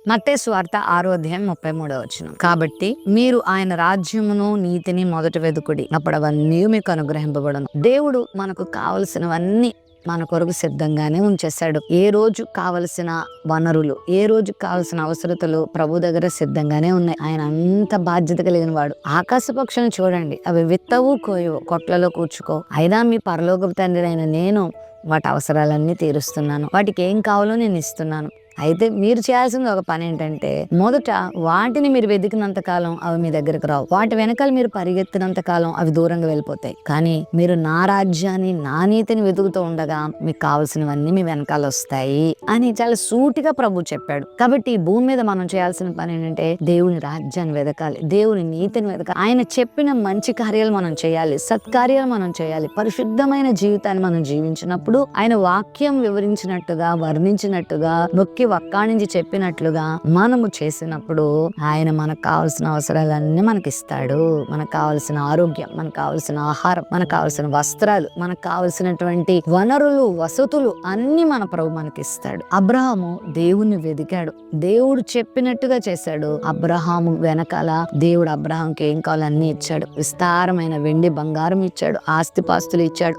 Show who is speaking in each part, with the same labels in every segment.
Speaker 1: మత్తయి సువార్త 6:33. కాబట్టి మీరు ఆయన రాజ్యమును నీతిని మొదట వెదుకుడి, అప్పుడు అవన్నీ మీకు అనుగ్రహింపబడును. దేవుడు మనకు కావలసినవన్నీ మన కొరకు సిద్ధంగానే ఉంచేశాడు. ఏ రోజు కావలసిన వనరులు, ఏ రోజు కావలసిన అవసరతలు ప్రభు దగ్గర సిద్ధంగానే ఉన్నాయి. ఆయన అంత బాధ్యత కలిగిన వాడు. ఆకాశ పక్షులను చూడండి, అవి విత్తవు కోయవు, కొట్లలో కూర్చుకో, అయినా మీ పరలోకపు తండ్రి అయిన నేను వాటి అవసరాలన్నీ తీరుస్తున్నాను, వాటికి ఏం కావాలో నేను ఇస్తున్నాను. అయితే మీరు చేయాల్సింది ఒక పని ఏంటంటే, మొదట వాటిని మీరు వెతికినంత కాలం అవి మీ దగ్గరకు రావు. వాటి వెనకాల మీరు పరిగెత్తినంత కాలం అవి దూరంగా వెళ్ళిపోతాయి. కానీ మీరు నా రాజ్యాన్ని, నా నీతిని వెతుకుతూ ఉండగా మీకు కావాల్సినవన్నీ మీ వెనకాల వస్తాయి అని చాలా సూటిగా ప్రభు చెప్పాడు. కాబట్టి ఈ భూమి మీద మనం చేయాల్సిన పని ఏంటంటే, దేవుని రాజ్యాన్ని వెతకాలి, దేవుని నీతిని వెతకాలి. ఆయన చెప్పిన మంచి కార్యాలు మనం చేయాలి, సత్కార్యాలు మనం చేయాలి. పరిశుద్ధమైన జీవితాన్ని మనం జీవించినప్పుడు ఆయన వాక్యం వివరించినట్టుగా, వర్ణించినట్టుగా, నొక్కి వక్కాణించి చెప్పినట్లుగా మనము చేసినప్పుడు ఆయన మనకు కావాల్సిన అవసరాలన్నీ మనకిస్తాడు. మనకు కావాల్సిన ఆరోగ్యం, మనకు కావాల్సిన ఆహారం, మనకు కావాల్సిన వస్త్రాలు, మనకు కావాల్సినటువంటి వనరులు, వసతులు అన్ని మన ప్రభు మనకిస్తాడు. అబ్రహాము దేవుణ్ణి వెదికాడు, దేవుడు చెప్పినట్టుగా చేశాడు. అబ్రహాము వెనకాల దేవుడు అబ్రహాంకి ఏం కావాలో అన్ని ఇచ్చాడు. విస్తారమైన వెండి బంగారం ఇచ్చాడు, ఆస్తిపాస్తులు ఇచ్చాడు,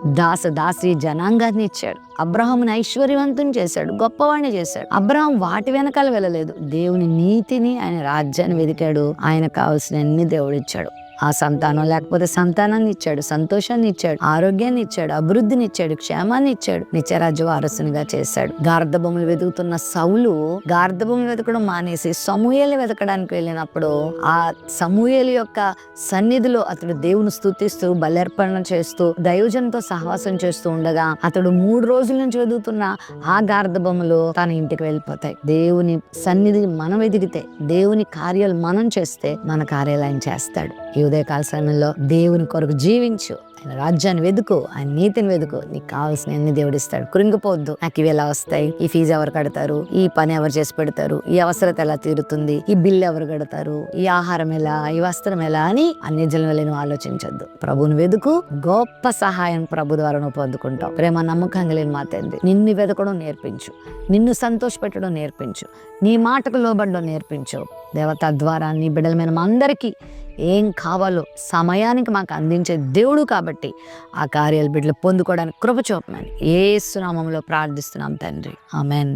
Speaker 1: దాసి జనాంగాన్ని ఇచ్చాడు. అబ్రహాముని ఐశ్వర్యవంతుని చేశాడు, గొప్పవాడిని చేశాడు. అబ్రహాం వాటి వెనకాల వెళ్ళలేదు, దేవుని నీతిని, ఆయన రాజ్యాన్ని వెతికాడు. ఆయన కావాల్సిన అన్ని దేవుడు ఇచ్చాడు. ఆ సంతానం లేకపోతే సంతానాన్ని ఇచ్చాడు, సంతోషాన్ని ఇచ్చాడు, ఆరోగ్యాన్ని ఇచ్చాడు, అభివృద్ధిని ఇచ్చాడు, క్షేమాన్ని ఇచ్చాడు, నిత్యరాజ్య వారసునిగా చేశాడు. గార్ధభూములు వెతుకుతున్న సౌలు గార్ధభూములు వెతకడం మానేసి సమూయేలు వెతకడానికి వెళ్ళినప్పుడు ఆ సమూయేలు యొక్క సన్నిధిలో అతడు దేవుని స్తుతిస్తూ, బల్యర్పణ చేస్తూ, దైవజనంతో సహవాసం చేస్తూ ఉండగా అతడు 3 రోజుల నుంచి వెతుకుతున్న ఆ గార్ధభూములు తన ఇంటికి వెళ్ళిపోతాయి. దేవుని సన్నిధిని మనం వెతికితే, దేవుని కార్యాలు మనం చేస్తే మన కార్యాలు ఆయన చేస్తాడు. ఈ ఉదయకాల సమయంలో దేవుని కొరకు జీవించు, ఆయన రాజ్యాన్ని వెతుకు, ఆయన నీతిని వెతుకు, నీకు కావాల్సిన అన్ని దేవుడు ఇస్తాడు. కృంగిపోవద్దు, నాకు ఇవి ఎలా వస్తాయి, ఈ ఫీజు ఎవరు కడతారు, ఈ పని ఎవరు చేసి పెడతారు, ఈ అవసరత ఎలా తీరుతుంది, ఈ బిల్లు ఎవరు కడతారు, ఈ ఆహారం ఎలా, ఈ వస్త్రం ఎలా అని అన్ని జన్మలు నువ్వు ఆలోచించద్దు. ప్రభుని వెతుకు, గొప్ప సహాయం ప్రభు ద్వారా నువ్వు పొందుకుంటావు. ప్రేమ నమ్మకం కలిగిన మా తండ్రి, నిన్ను వెతకడం నేర్పించు, నిన్ను సంతోషపెట్టడం నేర్పించు, నీ మాటకు లోబడడం నేర్పించు. దేవత ద్వారా నీ బిడ్డలమైన మా అందరికీ ఏం కావాలో సమయానికి మాకు అందించే దేవుడు కాబట్టి ఆ కార్యాలు బిడ్డలు పొందుకోవడానికి కృప చూపమని యేసు నామములో ప్రార్థిస్తున్నాం తండ్రి. ఆమెన్.